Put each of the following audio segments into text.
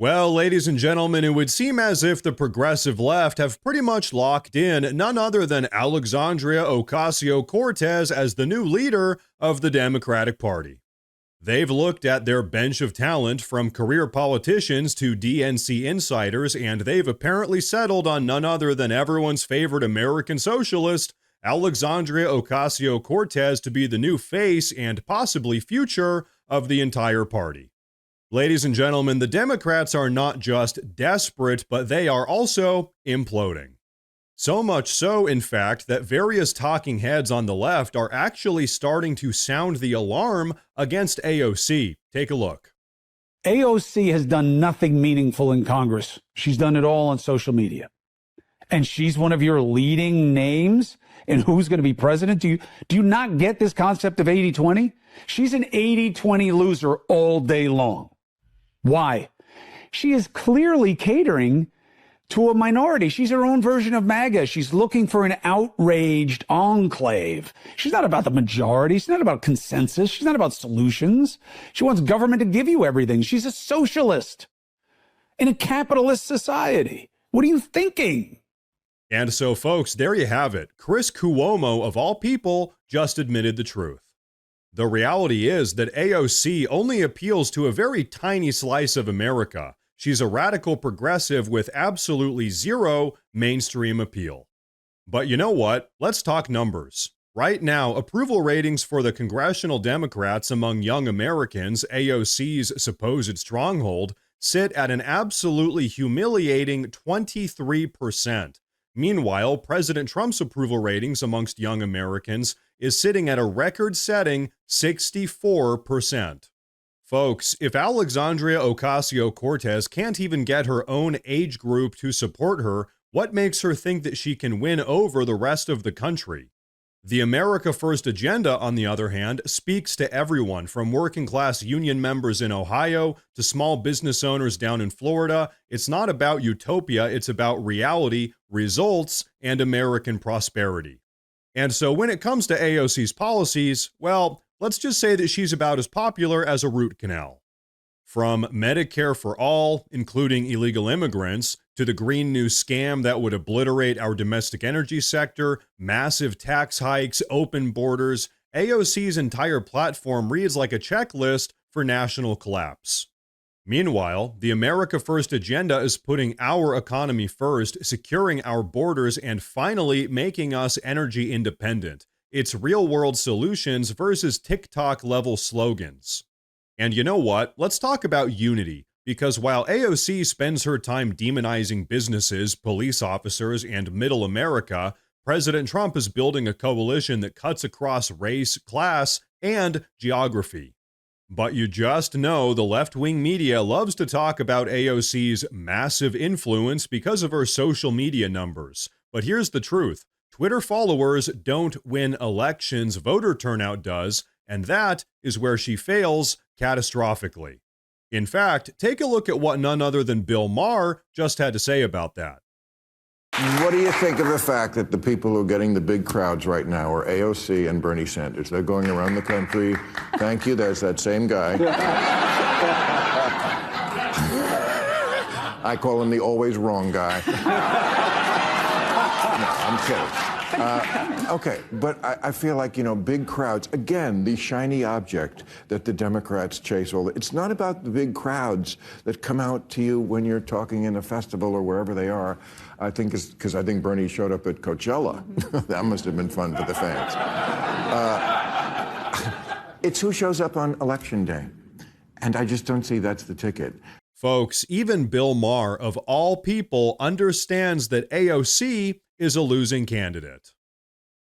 Well, ladies and gentlemen, it would seem as if the progressive left have pretty much locked in none other than Alexandria Ocasio-Cortez as the new leader of the Democratic Party. They've looked at their bench of talent from career politicians to DNC insiders, and they've apparently settled on none other than everyone's favorite American socialist, Alexandria Ocasio-Cortez, to be the new face and possibly future of the entire party. Ladies and gentlemen, the Democrats are not just desperate, but they are also imploding. So much so, in fact, that various talking heads on the left are actually starting to sound the alarm against AOC. Take a look. AOC has done nothing meaningful in Congress. She's done it all on social media. And she's one of your leading names in who's going to be president. Do you not get this concept of 80-20? She's an 80-20 loser all day long. Why? She is clearly catering to a minority. She's her own version of MAGA. She's looking for an outraged enclave. She's not about the majority. She's not about consensus. She's not about solutions. She wants government to give you everything. She's a socialist in a capitalist society. What are you thinking? And so, folks, there you have it. Chris Cuomo, of all people, just admitted the truth. The reality is that AOC only appeals to a very tiny slice of America. She's a radical progressive with absolutely zero mainstream appeal. But you know what? Let's talk numbers. Right now, approval ratings for the congressional Democrats among young Americans, AOC's supposed stronghold, sit at an absolutely humiliating 23%. Meanwhile, President Trump's approval ratings amongst young Americans is sitting at a record-setting 64%. Folks, if Alexandria Ocasio-Cortez can't even get her own age group to support her, what makes her think that she can win over the rest of the country? The America First agenda, on the other hand, speaks to everyone from working-class union members in Ohio to small business owners down in Florida. It's not about utopia, it's about reality, results, and American prosperity. And so when it comes to AOC's policies, well, let's just say that she's about as popular as a root canal. From Medicare for all, including illegal immigrants, to the Green New Scam that would obliterate our domestic energy sector, massive tax hikes, open borders, AOC's entire platform reads like a checklist for national collapse. Meanwhile, the America First agenda is putting our economy first, securing our borders, and finally making us energy independent. It's real-world solutions versus TikTok-level slogans. And you know what? Let's talk about unity, because while AOC spends her time demonizing businesses, police officers, and middle America, President Trump is building a coalition that cuts across race, class, and geography. But you just know the left-wing media loves to talk about AOC's massive influence because of her social media numbers. But here's the truth. Twitter followers don't win elections, voter turnout does, and that is where she fails catastrophically. In fact, take a look at what none other than Bill Maher just had to say about that. What do you think of the fact that the people who are getting the big crowds right now are AOC and Bernie Sanders? They're going around the country. Thank you, there's that same guy. I call him the always wrong guy. No, I'm kidding. Okay, but I feel like, big crowds, again, the shiny object that the Democrats chase. It's not about the big crowds that come out to you when you're talking in a festival or wherever they are. I think it's because I think Bernie showed up at Coachella. That must have been fun for the fans. It's who shows up on Election Day. And I just don't see that's the ticket. Folks, even Bill Maher, of all people, understands that AOC is a losing candidate.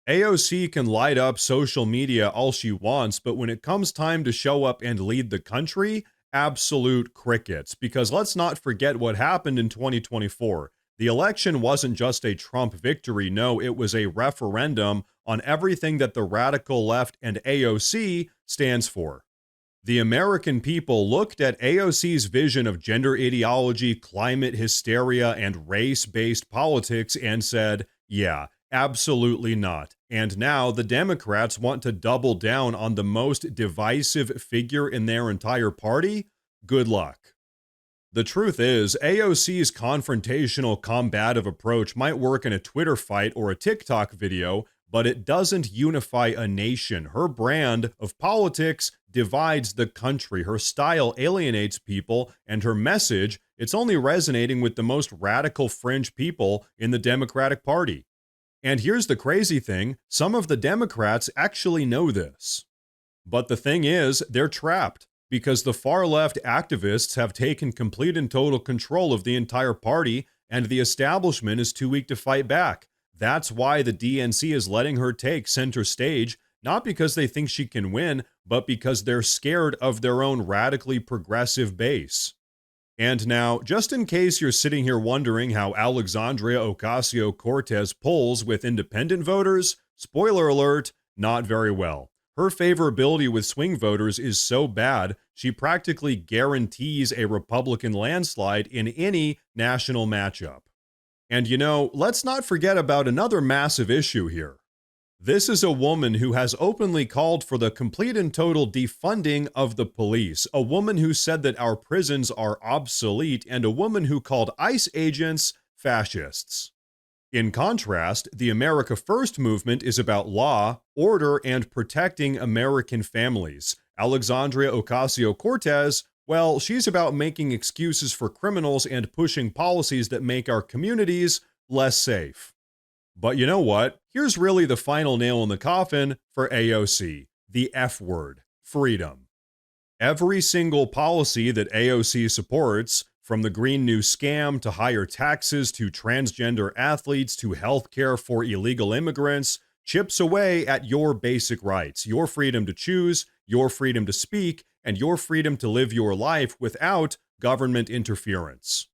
AOC can light up social media all she wants, but when it comes time to show up and lead the country, absolute crickets. Because let's not forget what happened in 2024. The election wasn't just a Trump victory. No, it was a referendum on everything that the radical left and AOC stands for. The American people looked at AOC's vision of gender ideology, climate hysteria, and race-based politics and said, yeah, absolutely not. And now the Democrats want to double down on the most divisive figure in their entire party? Good luck. The truth is, AOC's confrontational, combative approach might work in a Twitter fight or a TikTok video, but it doesn't unify a nation. Her brand of politics divides the country. Her style alienates people, and her message, it's only resonating with the most radical fringe people in the Democratic Party. And here's the crazy thing, some of the Democrats actually know this. But the thing is, they're trapped, because the far-left activists have taken complete and total control of the entire party, and the establishment is too weak to fight back. That's why the DNC is letting her take center stage, not because they think she can win, but because they're scared of their own radically progressive base. And now, just in case you're sitting here wondering how Alexandria Ocasio-Cortez polls with independent voters, spoiler alert, not very well. Her favorability with swing voters is so bad, she practically guarantees a Republican landslide in any national matchup. And let's not forget about another massive issue here. This is a woman who has openly called for the complete and total defunding of the police, a woman who said that our prisons are obsolete, and a woman who called ICE agents fascists. In contrast, the America First movement is about law, order, and protecting American families. Alexandria Ocasio-Cortez, well, she's about making excuses for criminals and pushing policies that make our communities less safe. But you know what? Here's really the final nail in the coffin for AOC, the F word, freedom. Every single policy that AOC supports, from the Green New Scam to higher taxes to transgender athletes to healthcare for illegal immigrants, chips away at your basic rights, your freedom to choose, your freedom to speak, and your freedom to live your life without government interference.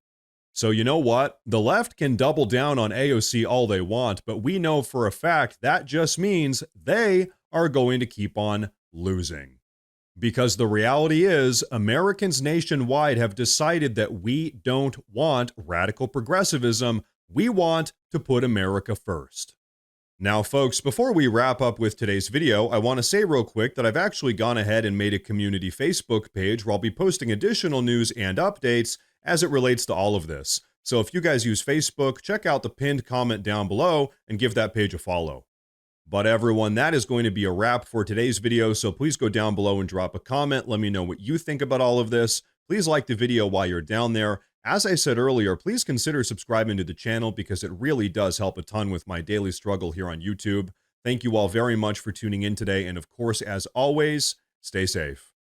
So you know what? The left can double down on AOC all they want, but we know for a fact that just means they are going to keep on losing. Because the reality is, Americans nationwide have decided that we don't want radical progressivism. We want to put America first. Now, folks, before we wrap up with today's video, I want to say real quick that I've actually gone ahead and made a community Facebook page where I'll be posting additional news and updates as it relates to all of this. So if you guys use Facebook, check out the pinned comment down below and give that page a follow. But everyone, that is going to be a wrap for today's video, so please go down below and drop a comment. Let me know what you think about all of this. Please like the video while you're down there. As I said earlier, please consider subscribing to the channel because it really does help a ton with my daily struggle here on YouTube. Thank you all very much for tuning in today, and of course, as always, stay safe.